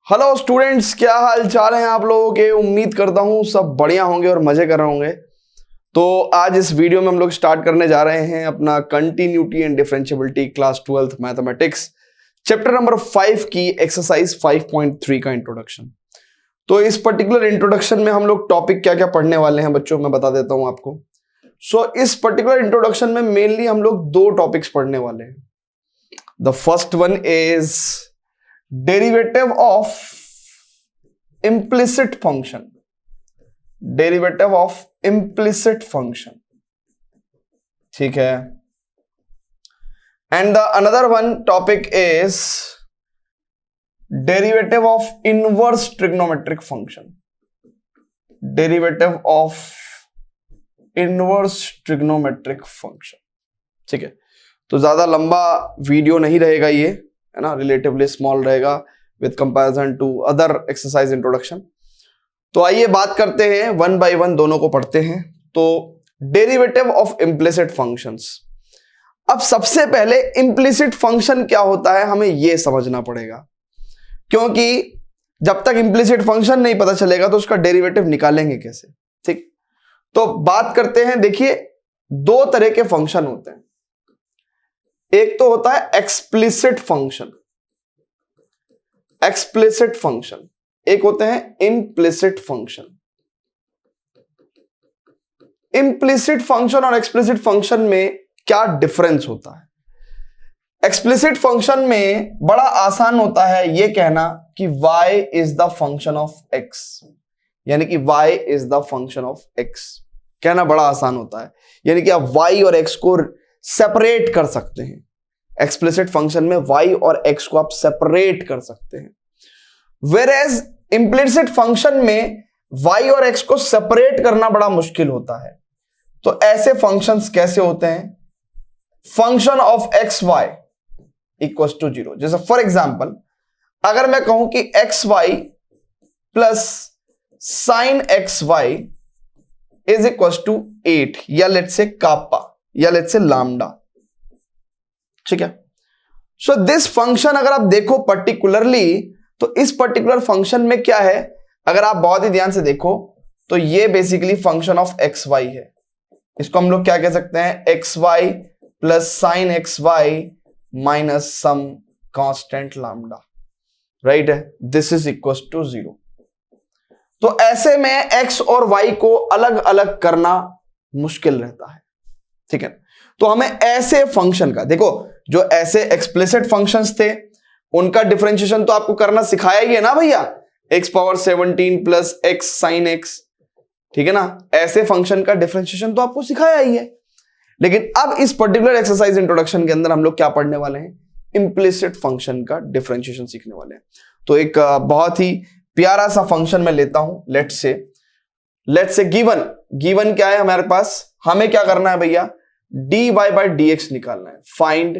Hello students, क्या हाल चाल है आप लोगों के। उम्मीद करता हूँ सब बढ़िया होंगे और मजे कर रहे होंगे। तो आज इस वीडियो में हम लोग स्टार्ट करने जा रहे हैं अपना continuity and differentiability class 12th mathematics chapter number 5 की एक्सरसाइज 5.3 का इंट्रोडक्शन। तो इस पर्टिकुलर इंट्रोडक्शन में हम लोग टॉपिक क्या क्या पढ़ने वाले हैं बच्चों, मैं बता देता हूं आपको। इस पर्टिकुलर इंट्रोडक्शन में मेनली हम लोग दो टॉपिक्स पढ़ने वाले हैं। The first one is derivative of implicit function, derivative of implicit function, ठीक है। And the another one topic is derivative of inverse trigonometric function, derivative of inverse trigonometric function, ठीक है। तो ज्यादा लंबा वीडियो नहीं रहेगा ये, है ना, रिलेटिवली स्मॉल रहेगा with comparison to other exercise introduction. तो आइए बात करते हैं वन बाय वन, दोनों को पढ़ते हैं। तो डेरिवेटिव ऑफ इम्प्लिसिट फंक्शंस। अब सबसे पहले इम्प्लिसिट फंक्शन क्या होता है हमें यह समझना पड़ेगा, क्योंकि जब तक इम्प्लिसिट फंक्शन नहीं पता चलेगा तो उसका डेरिवेटिव निकालेंगे कैसे, ठीक। तो बात करते हैं, देखिए दो तरह के फंक्शन होते हैं। एक तो होता है एक्सप्लिसिट फंक्शन, एक्सप्लिसिट फंक्शन, एक होते हैं इम्प्लिसिट फंक्शन। इम्प्लिसिट फंक्शन और एक्सप्लिसिट फंक्शन में क्या डिफरेंस होता है। एक्सप्लिसिट फंक्शन में बड़ा आसान होता है यह कहना कि y is the function of x, यानी कि y is the function of x, कहना बड़ा आसान होता है। यानी कि आप y और x को सेपरेट कर सकते हैं। एक्सप्लिसिट फंक्शन में y और x को आप सेपरेट कर सकते हैं, वेयरएज इम्प्लिसिट फंक्शन में y और x को सेपरेट करना बड़ा मुश्किल होता है। तो ऐसे फंक्शंस कैसे होते हैं, function of x Y equal to 0। जैसे फॉर एग्जाम्पल अगर मैं कहूं कि X Y plus sine x Y is equal to 8, या लेट्स से कापा, या लेट्स से लैम्डा, ठीक है। सो दिस फंक्शन अगर आप देखो पर्टिकुलरली, तो इस पर्टिकुलर फंक्शन में क्या है, अगर आप बहुत ही ध्यान से देखो तो ये basically function of x y है। इसको हम लोग क्या कह सकते हैं, x Y plus sine x y minus some constant lambda, right है। This is equal to 0। तो ऐसे में एक्स और वाई को अलग अलग करना मुश्किल रहता है, ठीक है। तो हमें ऐसे फंक्शन का, देखो जो ऐसे एक्सप्लिसिट फंक्शंस थे उनका डिफरेंशिएशन तो आपको करना सिखाया ही है ना भैया, x power 17 plus x sine x, ठीक है ना। ऐसे फंक्शन का डिफरेंशिएशन तो आपको सिखाया ही है। लेकिन अब इस पर्टिकुलर एक्सरसाइज इंट्रोडक्शन के अंदर हम लोग क्या पढ़ने वाले हैं, इंप्लिसिट फंक्शन का डिफरेंशिएशन सीखने वाले हैं। तो एक बहुत ही प्यारा सा फंक्शन मैं लेता हूं, लेट्स से गिवन क्या है हमारे पास, हमें क्या करना है भैया, dy बाई dx निकालना है, फाइंड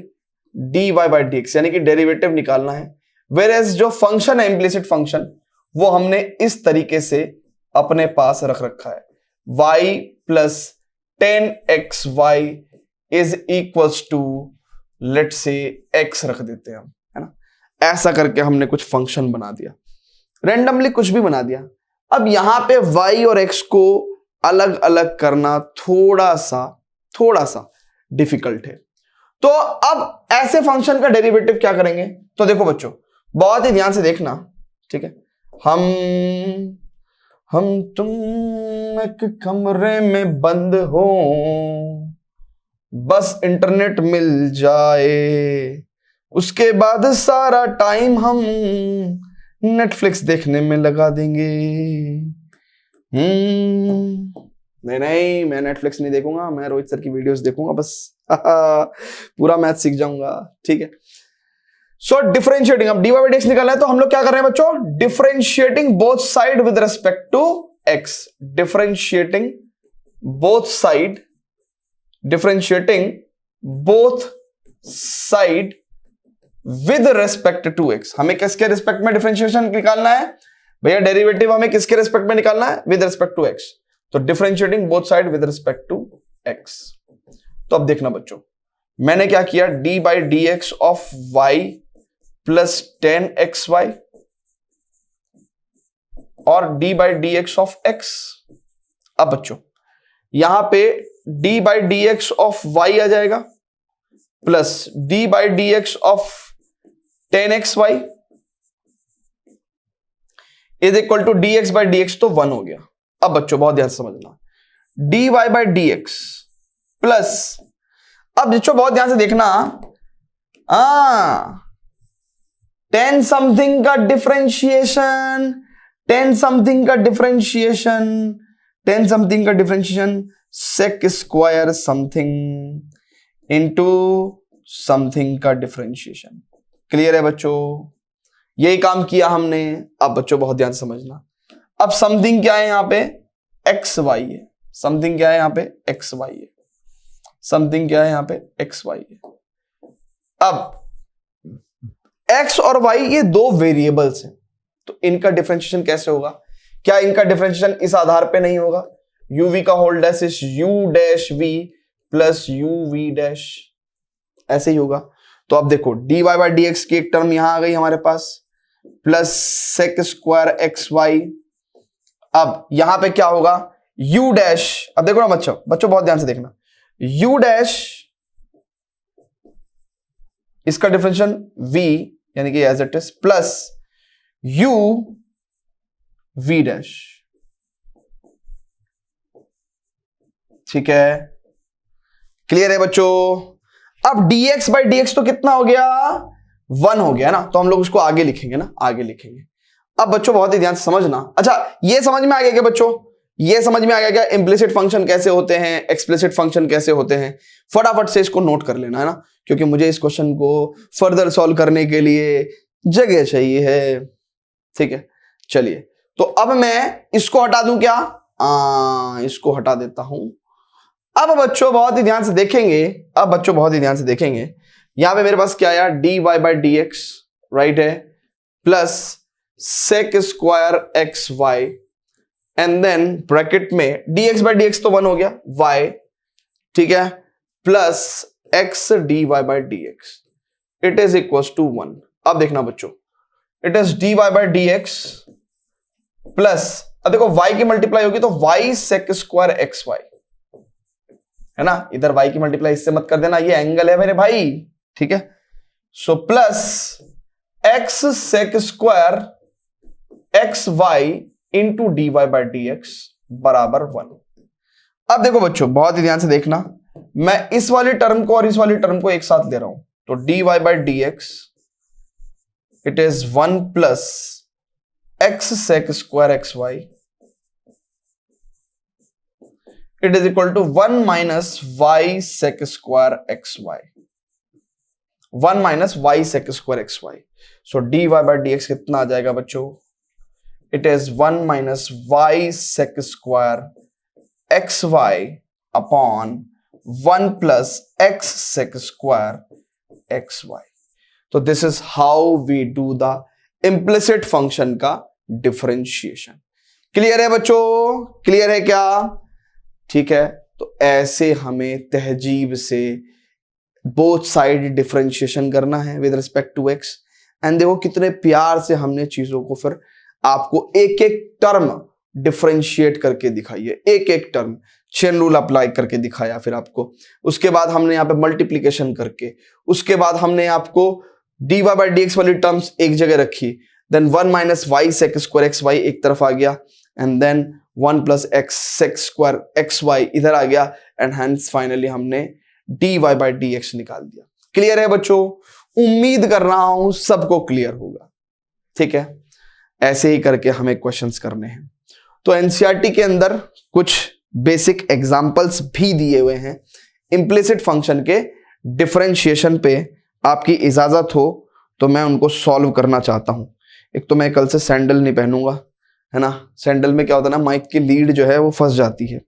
dy बाई dx, यानी कि डेरिवेटिव निकालना है। वेयरएज जो फंक्शन है इंप्लिसिट फंक्शन, वो हमने इस तरीके से अपने पास रख रखा है, y plus 10xy is equals to let's say x रख देते हैं हम, है ना। ऐसा करके हमने कुछ फंक्शन बना दिया, रेंडमली कुछ भी बना दिया। अब यहां पे y और x को अलग अलग करना थोड़ा सा डिफिकल्ट है। तो अब ऐसे फंक्शन का डेरिवेटिव क्या करेंगे, तो देखो बच्चों बहुत ही ध्यान से देखना, ठीक है। हम तुम एक कमरे में बंद हो, बस इंटरनेट मिल जाए, उसके बाद सारा टाइम हम नेटफ्लिक्स देखने में लगा देंगे। नहीं, मैं नेटफ्लिक्स नहीं देखूंगा, मैं रोहित सर की वीडियोस देखूंगा बस। पूरा मैथ सीख जाऊंगा, ठीक है। सो डिफरेंशिएटिंग, अब dy बाई dx निकालना है, तो हम लोग क्या कर रहे हैं बच्चों, differentiating both side with respect to x, differentiating both side with respect to x। हमें किसके रिस्पेक्ट में डिफरेंशिएशन निकालना है भैया, डेरिवेटिव हमें किसके रिस्पेक्ट में निकालना है, विद रिस्पेक्ट टू x। तो differentiating both side with respect to x। तो अब देखना बच्चों, मैंने क्या किया, d by d x of y plus 10xy और d by d x of x. अब बच्चों यहां पे d by d x of y आ जाएगा plus d by d x of 10xy is equal to d x by d x, तो 1 हो गया। अब बच्चों बहुत ध्यान से समझना, d y by d x plus, अब बच्चों बहुत ध्यान से देखना, 10 समथिंग का डिफरेंशिएशन, 10 समथिंग का डिफरेंशिएशन, 10 समथिंग का differentiation sec square something into something का डिफरेंशिएशन। क्लियर है बच्चों? यही काम किया हमने। अब बच्चों बहुत ध्यान से समझना, अब समथिंग क्या है यहां पे, एक्स वाई है। समथिंग क्या है यहां पे, एक्स वाई है। समथिंग क्या है यहां पे, एक्स वाई है। अब एक्स और वाई ये दो वेरिएबल्स हैं, तो इनका डिफरेंशिएशन कैसे होगा? क्या इनका डिफरेंशिएशन इस आधार पे नहीं होगा, यू वी का whole dash is u dash v plus u v dash, ऐसे ही होगा। तो अब देखो d y by d x की एक टर्म यहां आ गई हमारे पास plus sec square x y. अब यहां पे क्या होगा, u डैश, अब देखो ना बच्चों बहुत ध्यान से देखना, u डैश इसका डिफरेंशिएशन v यानी कि as it is plus u v dash. ठीक है, क्लियर है बच्चों? अब dx बाई डी एक्स तो कितना हो गया, 1 हो गया ना, तो हम लोग उसको आगे लिखेंगे ना, आगे लिखेंगे। अब बच्चों बहुत ही ध्यान से समझना, अच्छा ये समझ में आ गया क्या बच्चों? ये समझ में आ गया क्या इम्प्लिसिट फंक्शन कैसे होते हैं, एक्सप्लिसिट फंक्शन कैसे होते हैं? फटाफट से इसको नोट कर लेना है ना, क्योंकि मुझे इस क्वेश्चन को फर्दर सॉल्व करने के लिए जगह चाहिए है। ठीक है, चलिए तो अब मैं इसको हटा दूं क्या, इसको हटा देता हूं। अब बच्चों बहुत ही ध्यान से देखेंगे, अब बच्चों बहुत ही ध्यान से देखेंगे, यहां पे मेरे पास क्या आया, d y by d x right है plus sec square x y and then bracket में dx बाई डी एक्स तो 1 हो गया, y ठीक है plus x dy by d x it is equal to 1। अब देखना बच्चों, it is dy by d x plus, अब देखो y की मल्टीप्लाई होगी तो y sec square x y है ना, इधर y की मल्टीप्लाई इससे मत कर देना, ये एंगल है मेरे भाई। ठीक है, so plus x sec square x y into d y by d x बराबर 1। अब देखो बच्चों बहुत ही ध्यान से देखना, मैं इस वाली टर्म को और इस वाली टर्म को एक साथ ले रहा हूं, तो d y by d x it is 1 plus x sec square x y it is equal to 1 minus y sec square x y, 1 minus y sec square x y. So d y by d x कितना आ जाएगा बच्चों, it is 1 minus y sec square x y upon 1 plus x sec square x y. तो this is how we do the implicit function का differentiation. Clear है बच्चों, clear है क्या? ठीक है, तो ऐसे हमें तहजीब से बोथ साइड डिफरेंशिएशन करना है with respect to x. And देखो कितने प्यार से हमने चीजों को फिर आपको एक एक टर्म डिफरेंशिएट करके दिखाई है, एक एक टर्म चेन रूल अप्लाई करके दिखाया फिर आपको। उसके बाद हमने यहाँ पे मल्टीप्लीकेशन करके, उसके बाद हमने आपको d y by d x वाली टर्म्स एक जगह रखी, then 1 minus y sec square x y एक तरफ आ गया and then 1 plus x sec square x y इधर आ गया एंड हेंस फाइनली हमने d y by d x निकाल दिया। क्लियर है बच्चों? उम्मीद कर रहा हूं सबको क्लियर होगा। ठीक है, ऐसे ही करके हमें क्वेश्चंस करने हैं। तो एनसीईआरटी के अंदर कुछ बेसिक एग्जांपल्स भी दिए हुए हैं इम्प्लिसिट फंक्शन के डिफरेंशिएशन पे, आपकी इजाजत हो तो मैं उनको सॉल्व करना चाहता हूं। एक तो मैं कल से सैंडल नहीं पहनूंगा, है ना, सैंडल में क्या होता है ना, माइक की लीड जो है वो फंस जाती है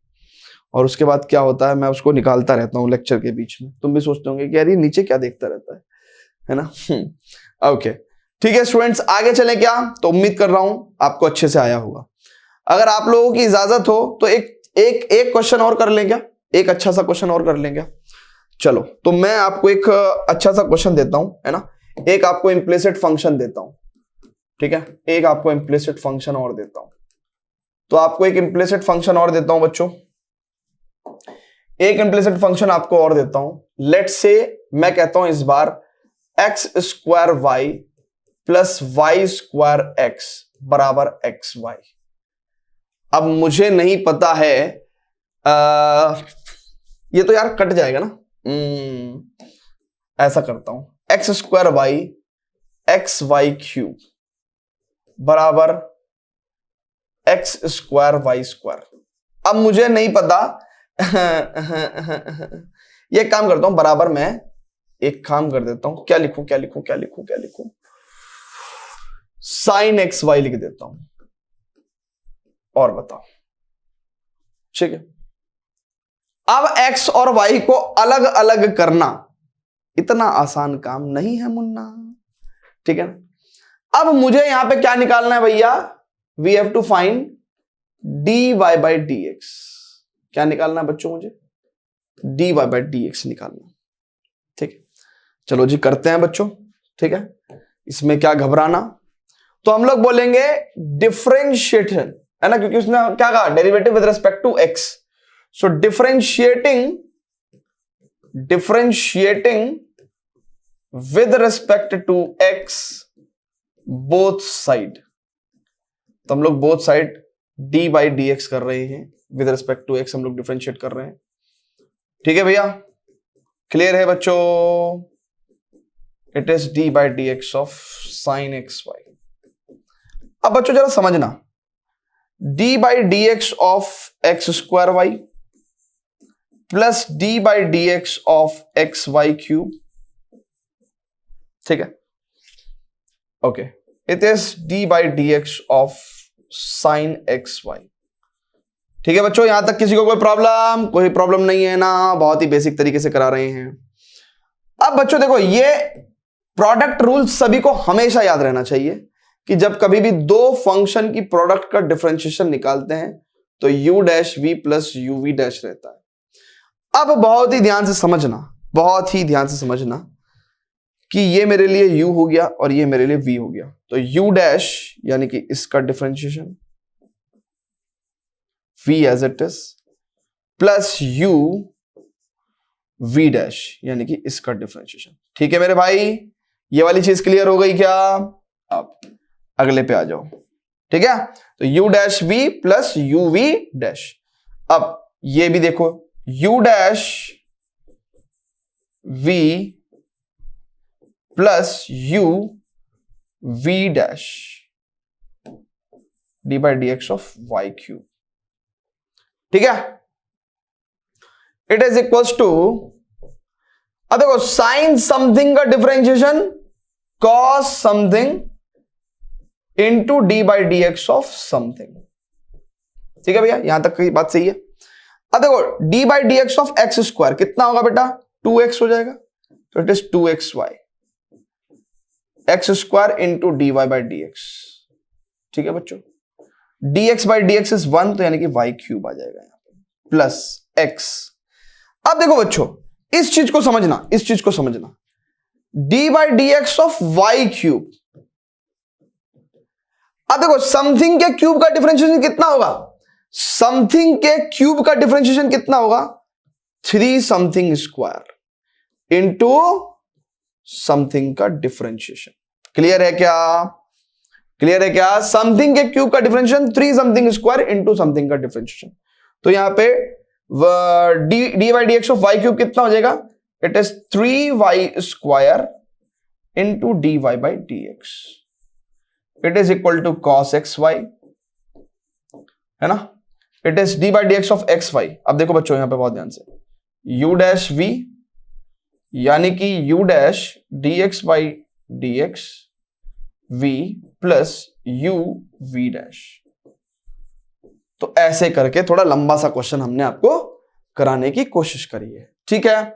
और उसके बाद क्या होता है, मैं उसको निकालता रहता हूँ लेक्चर के बीच में। तुम भी सोचते होंगे कि यार ये नीचे क्या देखता रहता है ना। ओके ठीक है स्टूडेंट्स, आगे चले क्या? तो उम्मीद कर रहा हूं आपको अच्छे से आया होगा। अगर आप लोगों की इजाजत हो तो एक क्वेश्चन और कर लें क्या, एक अच्छा सा क्वेश्चन और कर लें क्या? चलो तो मैं आपको एक अच्छा सा क्वेश्चन देता हूं, है ना, एक आपको इम्प्लिसिट फंक्शन देता हूं। ठीक है, एक आपको इम्प्लिसिट फंक्शन और देता हूं। तो आपको एक इम्प्लिसिट फंक्शन और देता हूं बच्चों, एक इम्प्लिसिट फंक्शन आपको और देता हूं। लेट्स से मैं कहता हूं इस बार x square y plus y square x बराबर एक्स वाई। अब मुझे नहीं पता है, ये तो यार कट जाएगा ना, ऐसा करता हूं, x square y x y cube बराबर एक्स स्क्वायर वाई स्क्वायर। अब मुझे नहीं पता ये काम करता हूं, बराबर मैं एक काम कर देता हूं, क्या लिखूं क्या लिखूं क्या लिखूं क्या लिखूं, साइन एक्स वाई लिख देता हूं और बताओ, ठीक है। अब x और y को अलग अलग करना इतना आसान काम नहीं है मुन्ना, ठीक है ना। अब मुझे यहां पे क्या निकालना है भैया, we have to find dy by dx। क्या निकालना है बच्चों, मुझे dy बाई dx निकालना, ठीक है। चलो जी करते हैं बच्चों, ठीक है, इसमें क्या घबराना। तो हम लोग बोलेंगे डिफरेंशिएशन, है ना, क्योंकि उसने क्या कहा, derivative with respect to x। So differentiating with respect to x both side. तो हम लोग both side dy by dx कर रहे हैं, विद रिस्पेक्ट टू x हम लोग डिफरेंशिएट कर रहे हैं, ठीक है भैया, क्लियर है बच्चों। It is dy by dx of sine x y. अब बच्चों जरा समझना, dy by dx of x square y plus dy by dx of x y cube, ठीक है, okay, it is dy by dx of sine x y, ठीक है बच्चों। यहां तक किसी को कोई प्रॉब्लम नहीं है ना, बहुत ही बेसिक तरीके से करा रहे हैं। अब बच्चों देखो, ये प्रोडक्ट रूल सभी को हमेशा याद रहना चाहिए कि जब कभी भी दो फंक्शन की प्रोडक्ट का डिफरेंशिएशन निकालते हैं तो u dash v plus u v dash रहता है। अब बहुत ही ध्यान से समझना कि ये मेरे लिए u हो गया और ये मेरे लिए v हो गया, तो u डैश यानी कि इसका differentiation v as it is plus u v dash यानी कि इसका डिफरेंशिएशन, ठीक है मेरे भाई, ये वाली चीज क्लियर हो गई क्या। अब अगले पे आ जाओ, ठीक है, तो u dash v plus u v dash. अब ये भी देखो, u dash v plus u v dash d by d x of y cube, ठीक है, इट इज इक्वल्स टू, अब देखो साइन समथिंग का differentiation cos something into d by d x of something, ठीक है भैया, यहां तक की बात सही है। अब देखो d by d x of x square कितना होगा बेटा, 2x हो जाएगा, तो it is 2xy x square into d y by d x, ठीक है बच्चों, dx by d x is 1, तो यानी कि y क्यूब आ जाएगा यहां पे प्लस x। अब देखो बच्चों इस चीज को समझना, d by d x of y cube. अब देखो समथिंग के क्यूब का डिफरेंशिएशन कितना होगा, समथिंग के क्यूब का डिफरेंशिएशन कितना होगा, 3 समथिंग स्क्वायर इंटू समथिंग का डिफरेंशिएशन। क्लियर है क्या, समथिंग के क्यूब का differentiation 3 something square into something का डिफरेंशिएशन। तो यहां पे d by d x of y cube कितना हो जाएगा, it is 3y square into d y by d x, it is equal to cos x y, है ना, it is d by d x of x y. अब देखो बच्चों यहां पे बहुत ध्यान से, u डैश v यानी कि u dash D x by d x v plus u v dash. तो ऐसे करके थोड़ा लंबा सा क्वेश्चन हमने आपको कराने की कोशिश करी है, ठीक है।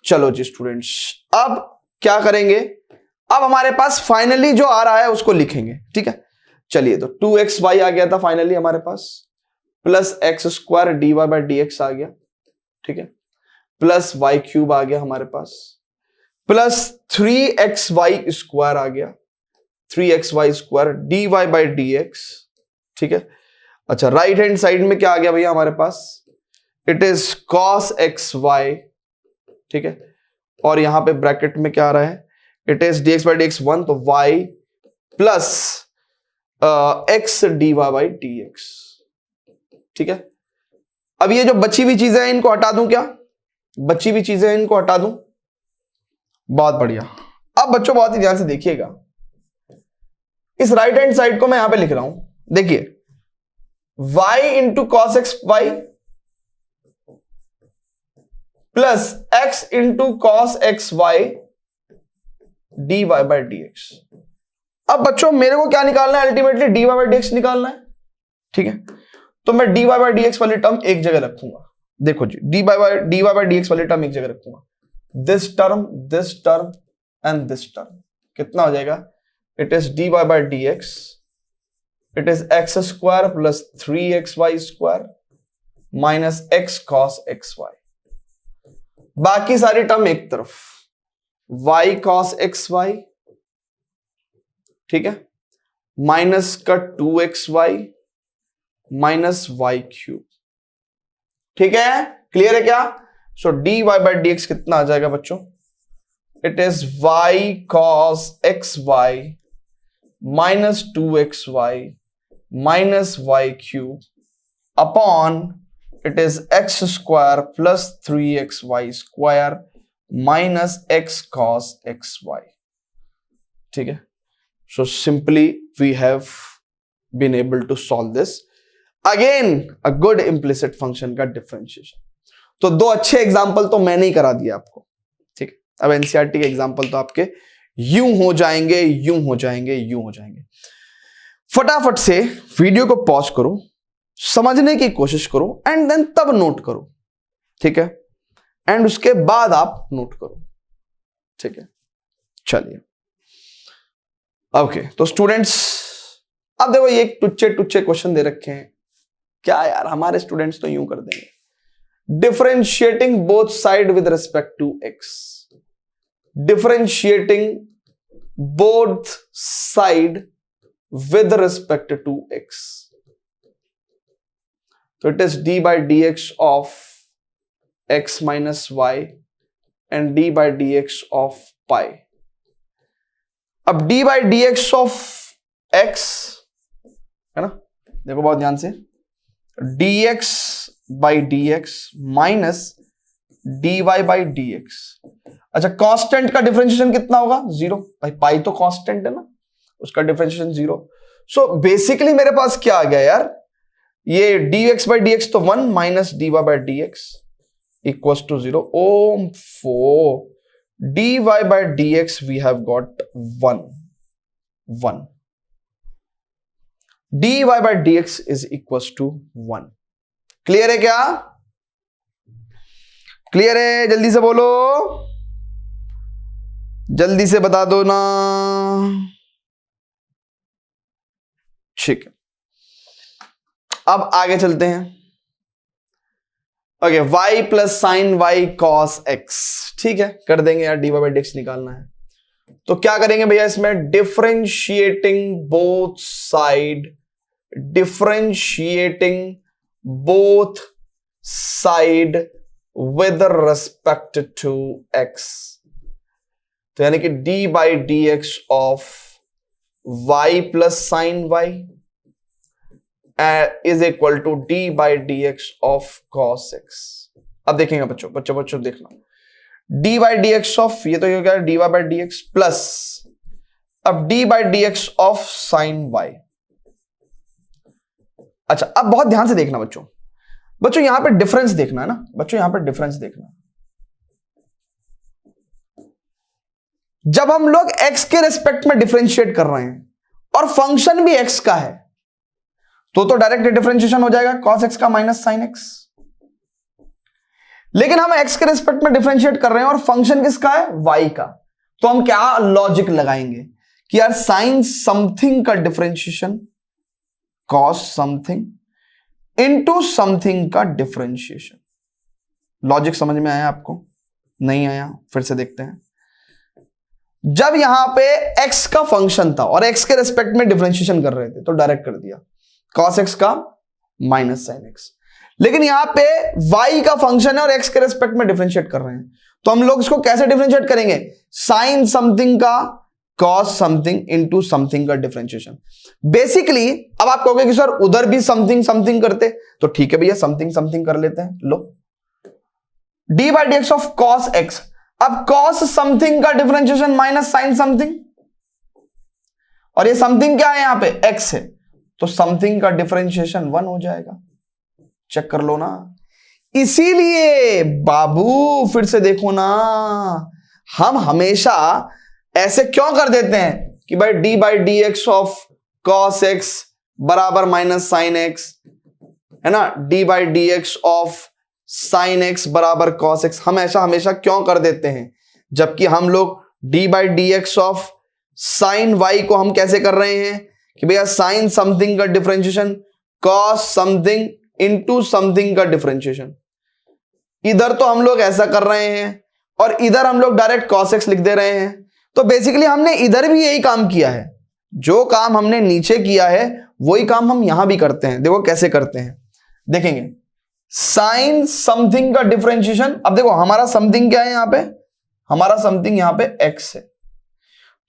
चलो जी स्टूडेंट्स, अब क्या करेंगे, अब हमारे पास फाइनली जो आ रहा है उसको लिखेंगे, ठीक है। चलिए, तो 2xy आ गया था फाइनली हमारे पास, plus x square d y by d x आ गया, ठीक है, प्लस वाई क्यूब आ गया हमारे पास, प्लस 3xy स्क्वायर आ गया, 3xy square d y by d x, ठीक है। अच्छा, राइट हैंड साइड में क्या आ गया भैया हमारे पास, इट इज cos xy, ठीक है, और यहां पे ब्रैकेट में क्या आ रहा है, it is dx by dx 1, तो y plus x dy by dx, ठीक है। अब ये जो बची हुई चीजें हैं इनको हटा दूं क्या, बची हुई चीजें हैं इनको हटा दूं, बहुत बढ़िया। अब बच्चों बहुत ही ध्यान से देखिएगा, इस राइट हैंड साइड को मैं यहां पे लिख रहा हूं, देखिए y into cos x Y plus x into cos x y d y by d x. अब बच्चों मेरे को क्या निकालना है, ultimately d y by d x निकालना है, ठीक है। तो मैं d y by d x वाली टर्म एक जगह रखूंगा, देखो जी, d y by d x वाली टर्म एक जगह रखूंगा, this term and this term, कितना हो जाएगा, it is D y by d x, it is x square plus 3xy square minus x cos x y, बाकी सारी टर्म एक तरफ, y cos एक्स वाई, ठीक है, माइनस का 2xy माइनस वाई क्यूब, ठीक है, क्लियर है क्या। So d y by d x कितना आ जाएगा बच्चों, it is y cos x y minus 2xy minus y cube upon it is x square plus 3xy square minus x cos x y, ठीक है। So simply we have been able to solve this, again a good implicit function का differentiation. तो दो अच्छे example तो मैंने ही करा दिया आपको, ठीक है। अब एनसीईआरटी के एग्जांपल तो आपके यूं हो जाएंगे, यूं हो जाएंगे, यूं हो जाएंगे। फटाफट से वीडियो को पॉज करो, समझने की कोशिश करो एंड देन तब नोट करो, ठीक है, एंड उसके बाद आप नोट करो, ठीक है। चलिए ओके, तो स्टूडेंट्स अब देखो ये टुच्चे टुच्चे क्वेश्चन दे रखे हैं, क्या यार हमारे स्टूडेंट्स तो यूं कर देंगे, differentiating both side with respect to x, differentiating both side with respect to x, तो it is d by d x of x minus y and d by dx of pi। अब d by dx of x है ना, देखो बहुत ध्यान से, dx by dx minus dy by dx। अच्छा, constant का डिफरेंशिएशन कितना होगा, 0, भाई पाई तो कांस्टेंट है ना, उसका डिफरेंशिएशन 0। सो बेसिकली मेरे पास क्या आ गया यार, ये dx by dx तो 1 minus dy by dx equals to 0. For dy by dx we have got 1. dy by dx is equals to 1. Clear है क्या, क्लियर है, जल्दी से बोलो, जल्दी से बता दो ना, ठीक है। अब आगे चलते हैं, okay, y plus sine y cos x, ठीक है, कर देंगे यार, d y by d x निकालना है, तो क्या करेंगे भैया इसमें, differentiating both side, differentiating both side with respect to x, तो यानी कि d by d x of y plus sine y is equal to d by d x of cos x. अब देखेंगे बच्चों देखना, d by d x of, ये तो क्या है, d y by d x plus, अब d by d x of sine y. अच्छा, अब बहुत ध्यान से देखना बच्चों यहां पे डिफरेंस देखना है ना, बच्चों यहां पे डिफरेंस देखना, जब हम लोग x के रिस्पेक्ट में डिफरेंशिएट कर रहे हैं और फंक्शन भी x का है, तो डायरेक्ट डिफरेंशिएशन हो जाएगा cos x का माइनस साइन x। लेकिन हम x के रिस्पेक्ट में डिफरेंशिएट कर रहे हैं और फंक्शन किसका है, y का, तो हम क्या लॉजिक लगाएंगे कि यार साइन समथिंग का differentiation cos something into something का डिफरेंशिएशन। लॉजिक समझ में आया आपको, नहीं आया, फिर से देखते हैं। जब यहां पे x का फंक्शन था और x के रिस्पेक्ट में डिफरेंशिएशन कर रहे थे, तो डायरेक्ट कर दिया cos x का माइनस साइन एक्स। लेकिन यहां पे y का फंक्शन है और x के रेस्पेक्ट में डिफरेंशिएट कर रहे हैं, तो हम लोग इसको कैसे डिफरेंशिएट करेंगे? साइन समथिंग का कॉस समथिंग इनटू समथिंग का डिफरेंशिएशन। बेसिकली अब आप कहोगे कि सर उधर भी समथिंग समथिंग करते, तो ठीक है भैया समथिंग समथिंग कर लेते हैं। लो d by d x of cos x, अब कॉस समथिंग का डिफरेंशिएशन माइनस साइन समथिंग, और ये समथिंग क्या है यहां पे? एक्स है, तो समथिंग का डिफरेंशिएशन 1 हो जाएगा। चेक कर लो ना। इसीलिए बाबू फिर से देखो ना, हम हमेशा ऐसे क्यों कर देते हैं कि भाई d by d x of cos x बराबर माइनस साइन एक्स, है ना, D by d x of sine x बराबर कॉस एक्स, हम ऐसा हमेशा क्यों कर देते हैं? जबकि हम लोग d by d x of sine y को हम कैसे कर रहे हैं कि भैया साइन समथिंग का differentiation cos something into something का डिफरेंशिएशन। इधर तो हम लोग ऐसा कर रहे हैं और इधर हम लोग डायरेक्ट कॉस एक्स लिख दे रहे हैं। तो बेसिकली हमने इधर भी यही काम किया है, जो काम हमने नीचे किया है वही काम हम यहां भी करते हैं। देखो कैसे करते हैं, देखेंगे। साइन समथिंग का डिफरेंशिएशन, अब देखो हमारा समथिंग क्या है यहां पे? हमारा समथिंग यहां पे एक्स है,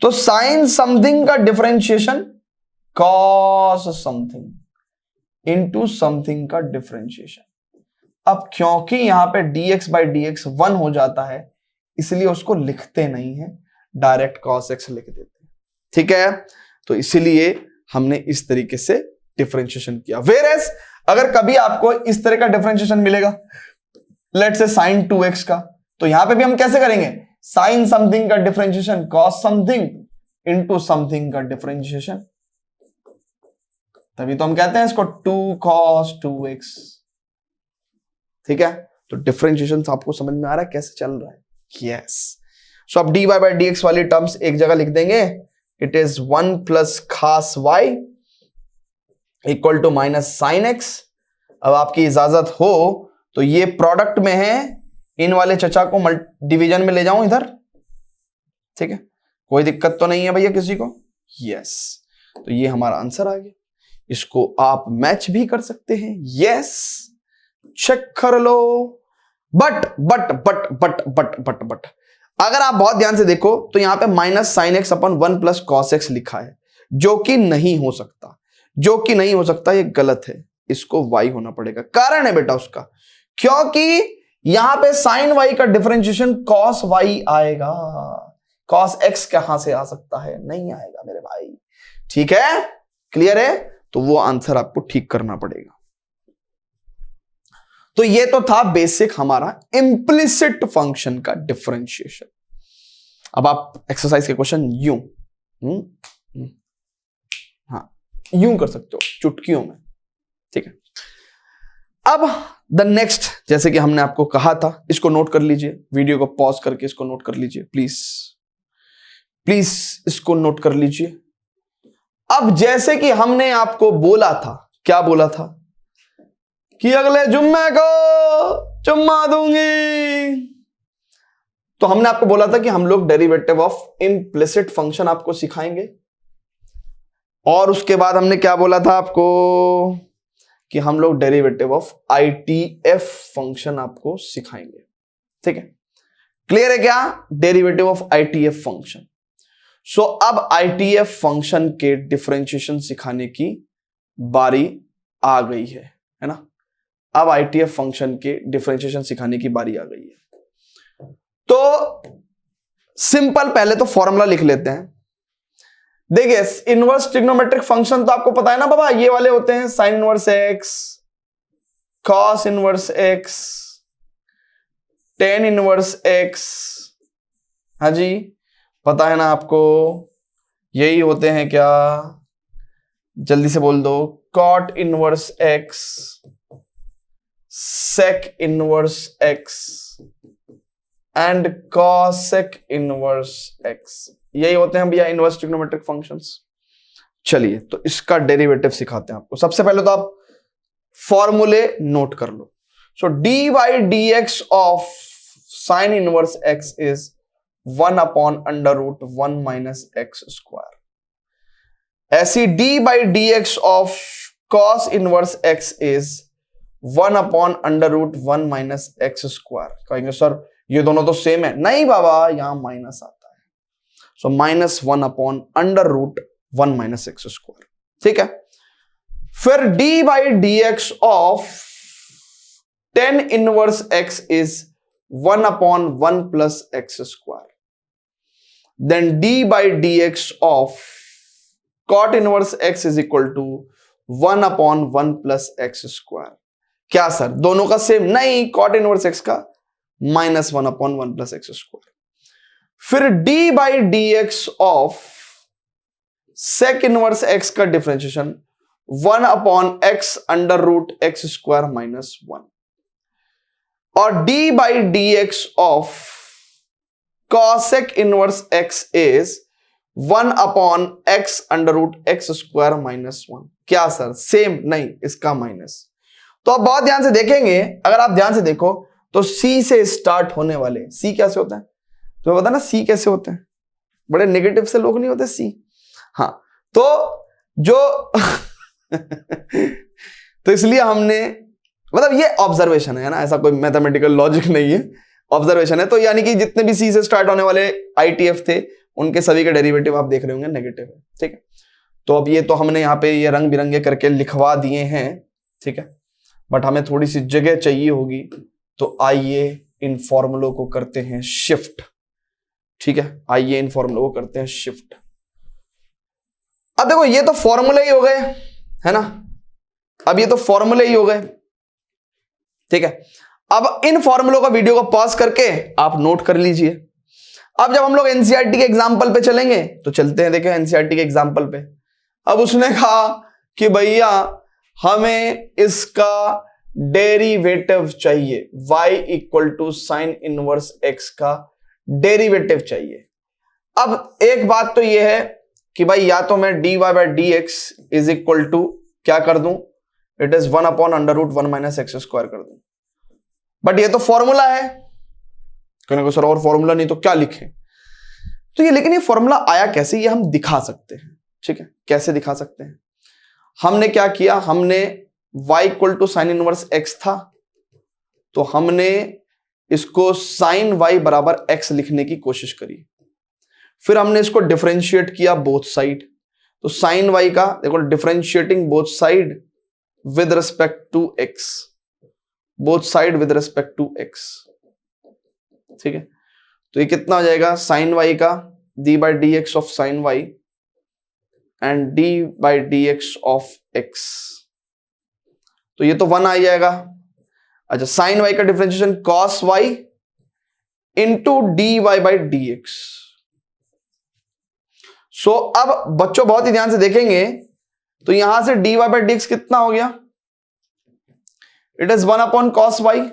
तो साइन समथिंग का differentiation cos something into something का डिफरेंशिएशन। अब क्योंकि यहां पे dx बाई डी एक्स 1 हो जाता है, इसलिए उसको लिखते नहीं है, डायरेक्ट cos x लिख देते हैं। ठीक है, तो इसीलिए हमने इस तरीके से डिफरेंशिएशन किया। वेयरएज अगर कभी आपको इस तरह का डिफरेंशिएशन मिलेगा, लेट्स से sin 2x का, तो यहां पे भी हम कैसे करेंगे? साइन समथिंग का differentiation cos something into something का डिफरेंशिएशन, तभी तो हम कहते हैं इसको 2 cos 2x। ठीक है, तो डिफरेंशिएशन आपको समझ में आ रहा है कैसे चल रहा है? यस। सो अब d y by d x वाली टर्म्स एक जगह लिख देंगे। It is 1 plus cos y equal to minus sine x. अब आपकी इजाजत हो तो ये प्रोडक्ट में है, इन वाले चचा को डिवीजन में ले जाऊं इधर। ठीक है, कोई दिक्कत तो नहीं है भैया किसी को? यस, तो ये हमारा आंसर आ गया। इसको आप मैच भी कर सकते हैं। यस, चेक कर लो। बट अगर आप बहुत ध्यान से देखो तो यहां पे minus sine x upon 1 plus cos x लिखा है, जो कि नहीं हो सकता, ये गलत है। इसको y होना पड़ेगा। कारण है बेटा उसका, क्योंकि यहां पे साइन y का डिफरेंशिएशन cos y आएगा, cos x कहां से आ सकता है? नहीं आएगा मेरे भाई। ठीक है, क्लियर है? तो वो आंसर आपको ठीक करना पड़ेगा। तो ये तो था बेसिक हमारा इंप्लिसिट फंक्शन का डिफरेंशिएशन। अब आप एक्सरसाइज के क्वेश्चन यूं यूं कर सकते हो, चुटकियों में। ठीक है, अब द नेक्स्ट, जैसे कि हमने आपको कहा था, इसको नोट कर लीजिए, वीडियो को पॉज करके इसको नोट कर लीजिए प्लीज इसको नोट कर लीजिए। अब जैसे कि हमने आपको बोला था, क्या बोला था कि अगले जुम्मे को चुम्मा दूंगी, तो हमने आपको बोला था कि हम लोग डेरिवेटिव ऑफ इम्प्लिसिट फंक्शन आपको सिखाएंगे। और उसके बाद हमने क्या बोला था आपको कि हम लोग डेरिवेटिव ऑफ ITF फंक्शन आपको सिखाएंगे। ठीक है, क्लियर है क्या? Derivative of ITF function. सो अब ITF फंक्शन के डिफरेंशिएशन सिखाने की बारी आ गई है ना? अब ITF फंक्शन के डिफरेंशिएशन सिखाने की बारी आ गई है। तो सिंपल पहले तो फॉर्मूला लिख लेते हैं। देखिए, इनवर्स ट्रिग्नोमेट्रिक फंक्शन तो आपको पता है ना बाबा, ये वाले होते हैं sign inverse x, cos inverse x, tan inverse x. हाँ जी, पता है ना आपको, यही होते हैं क्या? जल्दी से बोल दो। Cot inverse x, sec inverse x and cosec inverse x, यही होते हैं भैया इनवर्स ट्रिग्नोमेट्रिक फंक्शंस। चलिए, तो इसका डेरिवेटिव सिखाते हैं आपको। सबसे पहले तो आप फॉर्मूले नोट कर लो। So d by d x of sine inverse x is 1 upon under root 1 minus x square. ऐसी d by d x of cos inverse x is 1/√1 minus x square. कहेंगे सर ये दोनों तो सेम है। नहीं बाबा, यहां माइनस आता है, सो -1/√1 माइनस एक्स स्क्वायर। ठीक है, फिर d by d x of tan inverse x is 1/1 plus x square. Then d by d x of cot inverse x is equal to 1/1 plus x square. क्या sir दोनों का same? नहीं, cot inverse x का -1/1 plus x square. फिर d by d x of sec inverse x का differentiation 1/x square minus 1, और d by d x of cosec inverse x is 1/x square minus 1। क्या sir same? नहीं, इसका minus. तो अब बहुत ध्यान से देखेंगे, अगर आप ध्यान से देखो तो C से स्टार्ट होने वाले, C कैसे होता है तो पता ना C कैसे होते हैं, बड़े नेगेटिव से लोग नहीं होते C। हाँ, तो जो तो इसलिए हमने, मतलब ये ऑब्जर्वेशन है ना, ऐसा कोई मैथमेटिकल लॉजिक नहीं है, ऑब्जर्वेशन है। तो यानी कि जितने भी C से स्टार्ट होने वाले ITF थे उनके सभी के डेरिवेटिव आप देख रहे होंगे नेगेटिव है। ठीक है, तो अब ये तो हमने यहाँ पे ये रंग बिरंगे करके लिखवा दिए हैं। ठीक है, बट हमें थोड़ी सी जगह चाहिए होगी, तो आइए इन फॉर्मूलों को करते हैं शिफ्ट। ठीक है, आइए इन फॉर्मूलों को करते हैं शिफ्ट। अब देखो ये तो फॉर्मूले ही हो गए, है ना, अब ये तो फॉर्मूले ही हो गए। ठीक है, अब इन फॉर्मूलों का वीडियो को पॉज करके आप नोट कर लीजिए। अब जब हम लोग एनसीईआरटी के एग्जाम्पल पे चलेंगे तो चलते हैं, देखो एनसीईआरटी के एग्जाम्पल पे। अब उसने कहा कि भैया हमें इसका डेरिवेटिव चाहिए, y equal to sine inverse x का डेरिवेटिव चाहिए। अब एक बात तो यह है कि भाई या तो मैं dy by d x is equal to क्या कर दूं, it is 1/√1 minus x square कर दूं, बट ये तो फॉर्मूला है। कहने को सर और फॉर्मूला नहीं तो क्या लिखें, तो ये, लेकिन ये फॉर्मूला आया कैसे ये हम दिखा सकते हैं। ठीक है, कैसे दिखा सकते हैं? हमने क्या किया, हमने y equal to sine inverse x था, तो हमने इसको साइन y बराबर x लिखने की कोशिश करी। फिर हमने इसको डिफरेंशिएट किया बोथ साइड, तो साइन y का देखो differentiating both side with respect to x, both side with respect to x। ठीक है, तो ये कितना हो जाएगा, साइन y का d by d x of sine y and d by d x of x, तो ये तो 1 आ जाएगा। अच्छा, साइन y का differentiation cos y into d y by d x. So अब बच्चों बहुत ही ध्यान से देखेंगे तो यहां से dy बाई डी एक्स कितना हो गया, इट इज 1/cos y,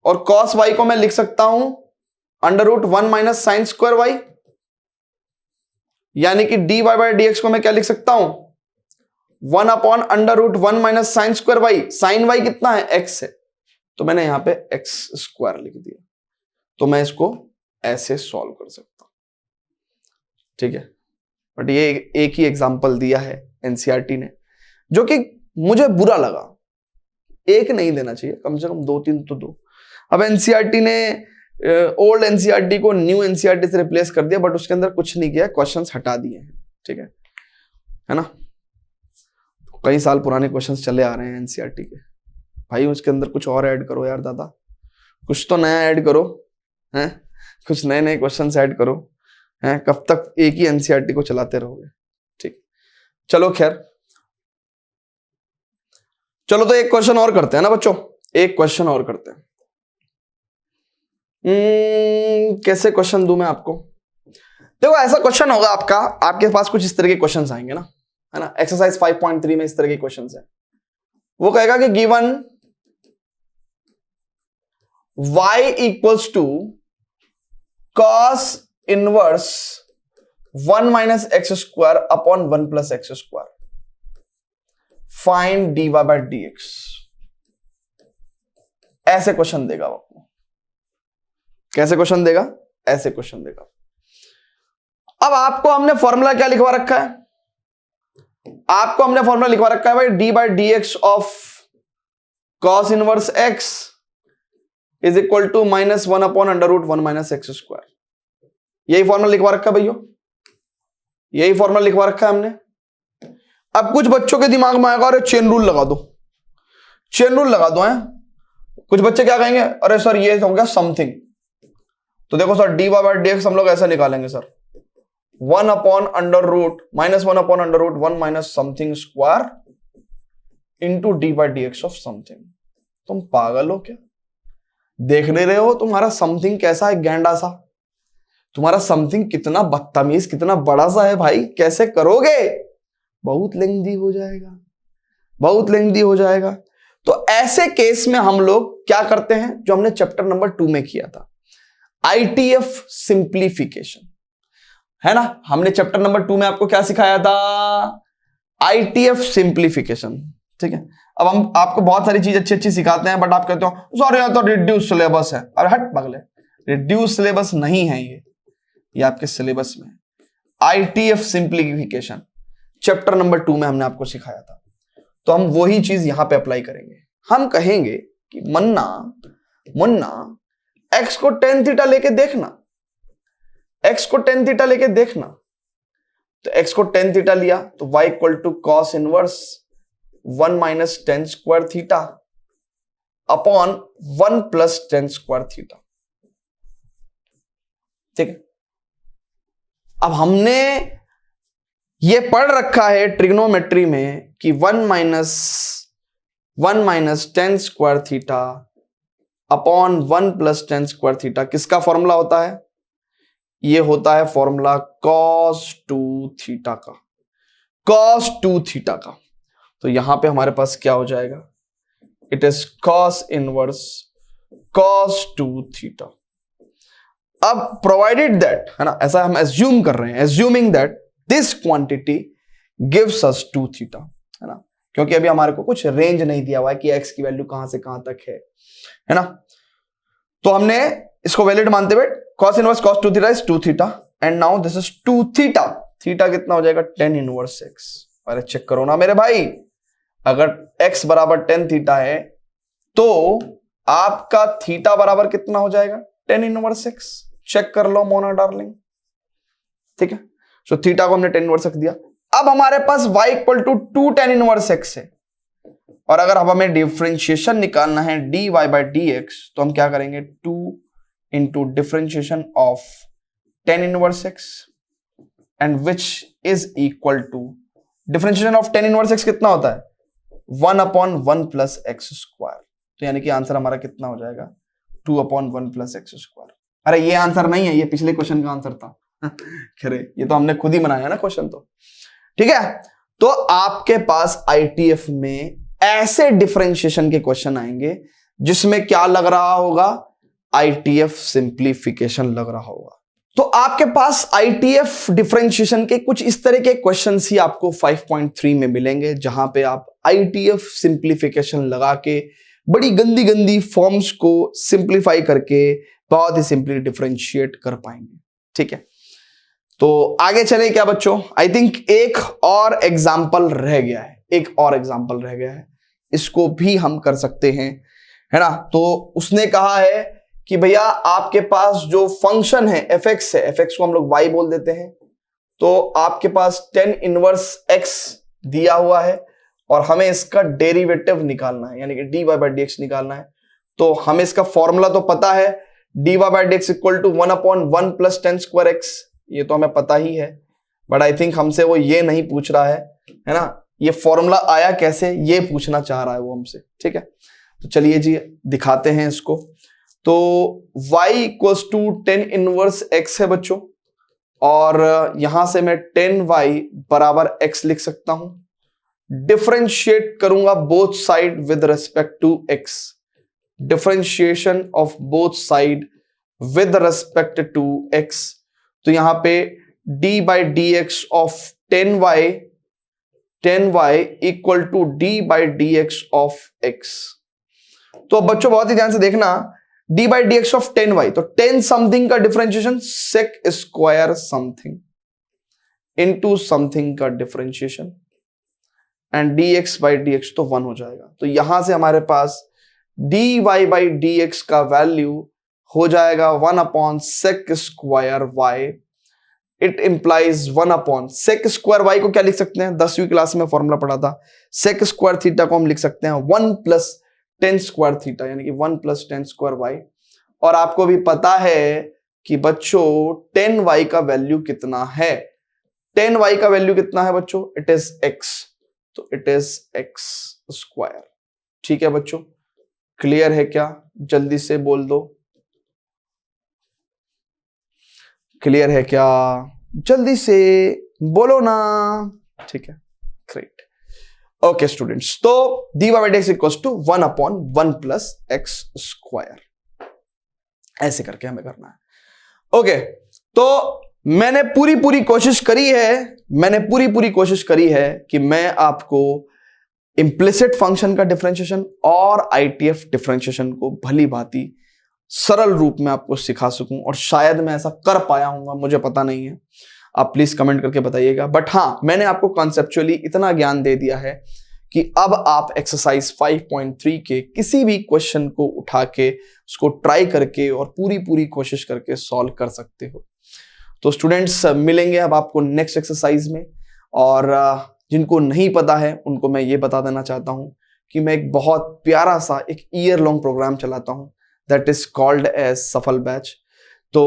और cos y को मैं लिख सकता हूं √1 माइनस साइन स्क्वायर y, यानी कि dy बाई डी एक्स को मैं क्या लिख सकता हूं, 1/√1 minus sine square y। Sine y कितना है, x है, तो मैंने यहां पे x स्क्वायर लिख दिया, तो मैं इसको ऐसे सॉल्व कर सकता हूं। ठीक है, बट ये एक ही एग्जांपल दिया है एनसीईआरटी ने, जो कि मुझे बुरा लगा। एक नहीं देना चाहिए, कम से कम 2-3 तो दो। अब एनसीईआरटी ने ओल्ड एनसीईआरटी को न्यू एनसीईआरटी से रिप्लेस कर दिया, बट उसके अंदर कुछ नहीं किया, क्वेश्चंस हटा दिए हैं। ठीक है ना, कई साल पुराने क्वेश्चंस चले आ रहे हैं एनसीईआरटी के, भाई उसके अंदर कुछ और ऐड करो यार दादा, कुछ तो नया ऐड करो, हैं, कुछ नए नए क्वेश्चंस ऐड करो, हैं, कब तक एक ही एनसीईआरटी को चलाते रहोगे। ठीक, चलो खैर, चलो तो एक क्वेश्चन और करते हैं ना बच्चों, एक क्वेश्चन और करते हैं। कैसे क्वेश्चन दूं मैं आपको? देखो ऐसा क्वेश्चन होगा आपका, आपके पास कुछ इस तरह के क्वेश्चंस आएंगे ना, है ना, एक्सरसाइज 5.3 में इस तरह के क्वेश्चंस हैं। वो कहेगा कि given y equals to cos inverse 1 minus x square upon 1 plus x square, find dy by d x. ऐसे क्वेश्चन देगा आपको। कैसे क्वेश्चन देगा? ऐसे क्वेश्चन देगा। अब आपको हमने फॉर्मूला क्या लिखवा रखा है, आपको हमने फॉर्मूला लिखवा रखा है भाई, d by d x of cos inverse x is equal to -1 upon under root 1 minus x square. यही फॉर्मूला लिखवा रखा है भैया, यही फॉर्मूला लिखवा रखा है हमने। अब कुछ बच्चों के दिमाग में आएगा, अरे चेन रूल लगा दो, चेन रूल लगा दो। हैं कुछ बच्चे क्या कहेंगे, अरे सर ये हो गया समथिंग। तो देखो sir, d by d x हम लोग ऐसा निकालेंगे sir, 1 upon under root -1 upon under root 1 minus something square into d by d x of something. तुम पागल हो क्या? देख नहीं रहे हो तुम्हारा समथिंग कैसा है, गैंडा सा? तुम्हारा समथिंग कितना बदतमीज, कितना बड़ा सा है भाई, कैसे करोगे? बहुत लेंदी हो जाएगा, बहुत लेंदी हो जाएगा। तो ऐसे केस में हम लोग क्या करते हैं, जो हमने चैप्टर नंबर 2 में किया था, आईटीएफ सिंप्लीफिकेशन, है ना। हमने चैप्टर नंबर 2 में आपको क्या सिखाया था? आईटीएफ सिंप्लीफिकेशन, ठीक है। अब हम आपको बहुत सारी चीज अच्छी अच्छी सिखाते हैं, बट आप कहते हो सॉरी यहाँ तो रिड्यूस सिलेबस है। अरे हट पगले, रिड्यूस सिलेबस नहीं है ये आपके सिलेबस में। आईटीएफ सिंप्लीफिकेशन चैप्टर नंबर 2 में हमने आपको सिखाया था, तो हम वही चीज यहां पे अप्लाई करेंगे। हम कहेंगे कि मुन्ना एक्स को टेन थीटा लेके देखना, एक्स को टेन थीटा लेके देखना। तो एक्स को टेन थीटा लिया तो y equal to cos inverse 1 minus tan square theta upon 1 plus tan square theta, ठीक है। अब हमने ये पढ़ रखा है ट्रिग्नोमेट्री में कि 1 minus tan square theta upon 1 plus tan square theta किसका फॉर्मूला होता है? ये होता है फॉर्मूला cos 2 थीटा का, cos 2 थीटा का। तो यहां पे हमारे पास क्या हो जाएगा? It is cos inverse cos 2 theta. अब प्रोवाइडेड दैट, है ना, ऐसा हम एज्यूम कर रहे हैं, assuming that this quantity gives us 2 theta, है ना, क्योंकि अभी हमारे को कुछ रेंज नहीं दिया हुआ है कि x की वैल्यू कहां से कहां तक है ना। तो हमने इसको वैलिड मानते हुए cos inverse cos 2 theta is 2 theta and now this is 2 theta. Theta कितना हो जाएगा? 10 इनवर्स x। अरे चेक करो ना मेरे भाई, अगर x बराबर 10 थीटा है तो आपका थीटा बराबर कितना हो जाएगा? 10 इनवर्स x। चेक कर लो मोना डार्लिंग, ठीक है। सो थीटा को हमने 10 इनवर्स x दिया। अब हमारे पास y equal to 2 10 inverse x है, और अगर अब हमें डिफरेंशिएशन निकालना है dy बाई dx, तो हम क्या करेंगे? 2 into differentiation of 10 inverse x and which is equal to differentiation of 10 inverse x कितना होता है? 1 अपॉन 1 प्लस एक्स स्क्वायर। तो यानी कि आंसर हमारा कितना हो जाएगा? 2 अपॉन 1 प्लस एक्स स्क्वायर। अरे ये आंसर नहीं है, ये पिछले क्वेश्चन का आंसर था। खैर ये तो हमने खुद ही बनाया ना क्वेश्चन, तो ठीक है। तो आपके पास आईटीएफ में ऐसे डिफरेंशिएशन के क्वेश्चन आएंगे जिसमें क्या लग रहा होगा? आईटीएफ सिंप्लीफिकेशन लग रहा होगा। तो आपके पास आईटीएफ डिफरेंशिएशन के कुछ इस तरह के क्वेश्चंस ही आपको 5.3 में मिलेंगे, जहां पे आप आईटीएफ सिंप्लीफिकेशन लगा के बड़ी गंदी गंदी फॉर्म्स को सिंप्लीफाई करके बहुत ही सिंपली डिफरेंशिएट कर पाएंगे, ठीक है। तो आगे चले क्या बच्चों? आई थिंक एक और एग्जाम्पल रह गया है, एक और एग्जाम्पल रह गया है, इसको भी हम कर सकते हैं, है ना। तो उसने कहा है कि भैया आपके पास जो फंक्शन है fx है, fx को हम लोग y बोल देते हैं, तो आपके पास 10 इनवर्स x दिया हुआ है और हमें इसका डेरिवेटिव निकालना है, यानी कि dy बाई dx निकालना है। तो हमें इसका फॉर्मूला तो पता है, dy by dx equal to 1 upon 1 plus 10 square x, ये तो हमें पता ही है। बट आई थिंक हमसे वो ये नहीं पूछ रहा है ना, ये फॉर्मूला आया कैसे ये पूछना चाह रहा है वो हमसे, ठीक है। तो चलिए जी दिखाते हैं इसको। तो y equals to 10 inverse x है बच्चों, और यहां से मैं 10y बराबर x लिख सकता हूं। डिफरेंशिएट करूंगा both side with respect to x, differentiation of both side with respect to x। तो यहां पे d by d x of 10y equal to d by d x of x। तो बच्चों बहुत ही ध्यान से देखना, d by d x of 10y, तो 10 समथिंग का differentiation sec square something into something का differentiation, and dx by dx तो 1 हो जाएगा। तो यहां से हमारे पास dy by dx का वैल्यू हो जाएगा 1 upon sec square y। It implies 1 upon sec square y को क्या लिख सकते हैं, 10वीं क्लास में फॉर्मूला पढ़ा था, sec स्क्वायर थीटा को हम लिख सकते हैं 1 प्लस टेन स्क्वायर थीटा, यानी कि 1 प्लस टेन स्क्वायर y। और आपको भी पता है कि बच्चों 10y का वैल्यू कितना है, 10y का वैल्यू कितना है बच्चों, इट इज x, तो इट इज x स्क्वायर। ठीक है बच्चों, क्लियर है क्या, जल्दी से बोल दो, क्लियर है क्या, जल्दी से बोलो ना। ठीक है, ग्रेट। ओके स्टूडेंट्स, तो dy by dx equals to 1 upon 1 plus x square, ऐसे करके हमें करना है। ओके, तो मैंने पूरी कोशिश करी है कि मैं आपको इम्प्लिसिट फंक्शन का डिफरेंशिएशन और आईटीएफ डिफरेंशिएशन को भली भांति सरल रूप में आपको सिखा सकूं, और शायद मैं ऐसा कर पाया हूंगा, मुझे पता नहीं है, आप प्लीज कमेंट करके बताइएगा। बट हाँ, मैंने आपको कॉन्सेप्चुअली इतना ज्ञान दे दिया है कि अब आप एक्सरसाइज 5.3 के किसी भी क्वेश्चन को उठा के उसको ट्राई करके और पूरी कोशिश करके सॉल्व कर सकते हो। तो स्टूडेंट्स, मिलेंगे अब आपको नेक्स्ट एक्सरसाइज में, और जिनको नहीं पता है उनको मैं ये बता देना चाहता हूं कि मैं एक बहुत प्यारा सा एक ईयर लॉन्ग प्रोग्राम चलाता हूं, दैट इज कॉल्ड एज सफल बैच। तो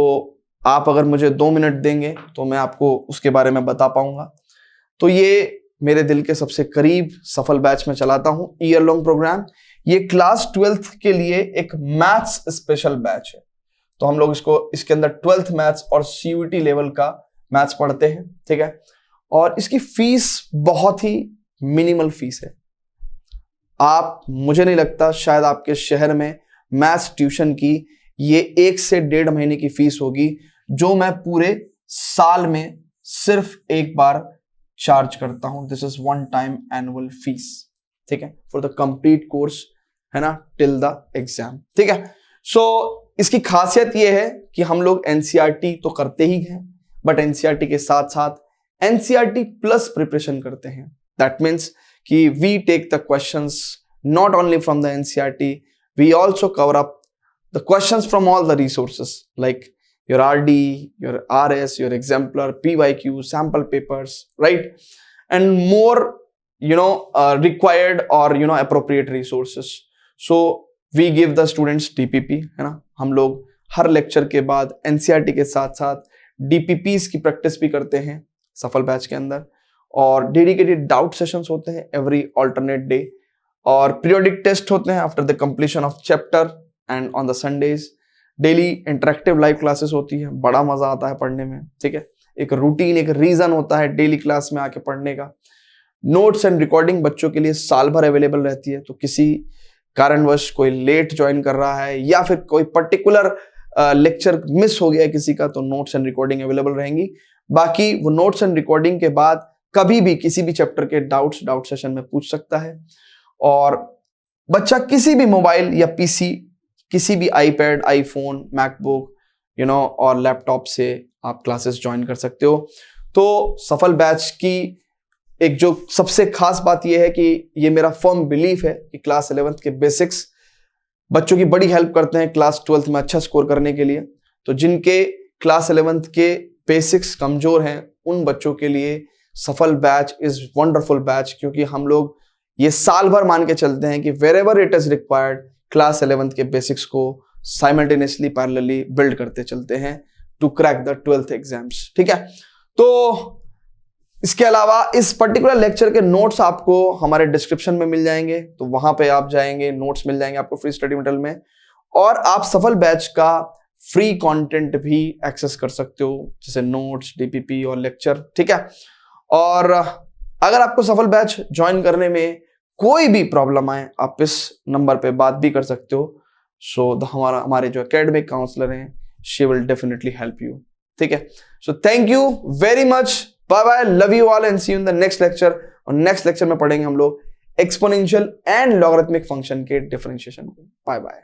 आप अगर मुझे 2 मिनट देंगे तो मैं आपको उसके बारे में बता पाऊंगा। तो ये मेरे दिल के सबसे करीब सफल बैच में चलाता हूं ईयर लॉन्ग प्रोग्राम। ये क्लास 12th के लिए एक मैथ्स स्पेशल बैच है। तो हम लोग इसके अंदर 12th मैथ्स और CUET लेवल का मैथ्स पढ़ते हैं, ठीक है। और इसकी फीस बहुत ही मिनिमल फीस है। मुझे नहीं लगता शायद आपके शहर में मैथ्स ट्यूशन की ये 1 से 1.5 महीने की फीस होगी, जो मैं पूरे साल में सिर्फ एक बार चार्ज करता हूं। This is 1 time annual fees, ठीक है, फॉर द कंप्लीट कोर्स, है ना, टिल द एग्जाम, ठीक है। सो इसकी खासियत ये है कि हम लोग NCERT तो करते ही हैं, बट NCERT के साथ साथ NCERT प्लस प्रिपरेशन करते हैं। दैट मीन्स कि we take the questions not only from the NCERT, we also cover up the questions from all the resources like your RD, your RS, your exemplar, PYQ, sample papers, right? And more, required or, appropriate resources. So we give the students DPP, है ना, हम लोग हर lecture के बाद NCERT के साथ साथ DPPs की प्रैक्टिस भी करते हैं सफल बैच के अंदर, और डेडिकेटेड डाउट सेशंस होते हैं एवरी ऑल्टरनेट डे, और पीरियोडिक टेस्ट होते हैं after the completion of chapter and on the Sundays. Daily interactive live classes होती है, बड़ा मजा आता है पढ़ने में, ठीक है। एक रूटीन, एक रीजन होता है डेली क्लास में आके पढ़ने का। नोट्स एंड रिकॉर्डिंग बच्चों के लिए साल भर अवेलेबल रहती है, तो किसी कारणवश कोई लेट ज्वाइन कर रहा है या फिर कोई पर्टिकुलर लेक्चर मिस हो गया किसी का, तो नोट्स एंड रिकॉर्डिंग अवेलेबल रहेंगी। बाकी वो नोट्स एंड रिकॉर्डिंग के बाद कभी भी किसी भी चैप्टर के डाउट सेशन में पूछ सकता है, और बच्चा किसी भी मोबाइल या पीसी, किसी भी आईपैड, आईफोन, मैकबुक, और लैपटॉप से आप क्लासेस ज्वाइन कर सकते हो। तो सफल बैच की एक जो सबसे खास बात यह है कि ये मेरा फर्म बिलीफ है कि क्लास 11th के बेसिक्स बच्चों की बड़ी हेल्प करते हैं क्लास 12th में अच्छा स्कोर करने के लिए। तो जिनके क्लास 11th के बेसिक्स कमजोर हैं, उन बच्चों के लिए सफल बैच इज वंडरफुल बैच, क्योंकि हम लोग ये साल भर मान के चलते हैं कि wherever it is required class 11th के बेसिक्स को साइमल्टेनियसली पैरेलली बिल्ड करते चलते हैं to crack the 12th exams, ठीक है। तो इसके अलावा इस पर्टिकुलर लेक्चर के नोट्स आपको हमारे डिस्क्रिप्शन में मिल जाएंगे, तो वहां पे आप जाएंगे, नोट्स मिल जाएंगे आपको फ्री स्टडी मटेरियल में, और आप सफल बैच का फ्री कंटेंट भी एक्सेस कर सकते हो, जैसे नोट्स, डीपीपी और लेक्चर, ठीक है। और अगर आपको सफल बैच ज्वाइन करने में कोई भी प्रॉब्लम आए, आप इस नंबर पे बात भी कर सकते हो। सो हमारे जो एकेडमिक काउंसलर हैं, she will definitely help you, ठीक है। So thank you very much, bye bye, love you all and see you in the next lecture. और नेक्स्ट लेक्चर में पढ़ेंगे हम लोग एक्सपोनेंशियल एंड लॉगरिथमिक फंक्शन के डिफरेंशिएशन को। Bye bye.